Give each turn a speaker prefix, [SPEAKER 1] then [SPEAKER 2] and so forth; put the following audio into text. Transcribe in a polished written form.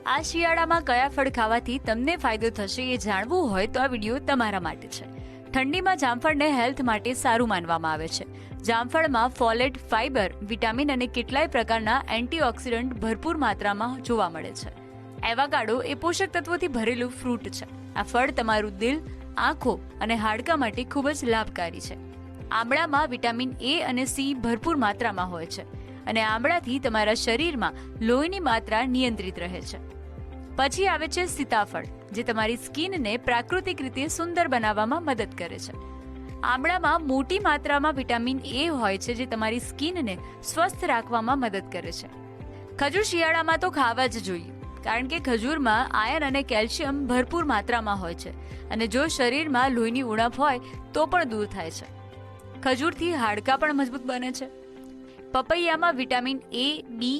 [SPEAKER 1] આ શિયાળામાં કયા ફળ ખાવાથી તમને ફાયદો થશે એ જાણવું હોય તો આ વિડીયો તમારા માટે છે. ઠંડીમાં જામફળને હેલ્થ માટે સારું માનવામાં આવે છે. જામફળમાં ફોલેટ, ફાઇબર, વિટામિન અને કેટલાય પ્રકારના એન્ટીઓક્સિડન્ટ ભરપૂર માત્રામાં જોવા મળે છે. એવાકાડો એ પોષક તત્વોથી ભરેલું ફ્રૂટ છે. આ ફળ તમારું દિલ, આંખો અને હાડકાં માટે ખૂબ જ લાભકારી છે. આમળામાં વિટામિન એ અને સી ભરપૂર માત્રામાં હોય છે અને આમળાથી તમારા શરીરમાં લોહીની માત્રા નિયંત્રિત રહે છે. પછી આવે છે સીતાફળ, જે તમારી સ્કિનને પ્રાકૃતિક રીતે સુંદર બનાવવામાં મદદ કરે છે. આમળામાં મોટી માત્રામાં વિટામિન એ હોય છે, જે તમારી સ્કિનને સ્વસ્થ રાખવામાં મદદ કરે છે. ખજૂર શિયાળામાં તો ખાવા જ જોઈએ, કારણ કે ખજૂરમાં આયર્ન અને કેલ્શિયમ ભરપૂર માત્રામાં હોય છે અને જો શરીરમાં લોહીની ઉણપ હોય તો પણ દૂર થાય છે. ખજૂરથી હાડકાં પણ મજબૂત બને છે. પપૈયામાં વિટામિન એ, બી,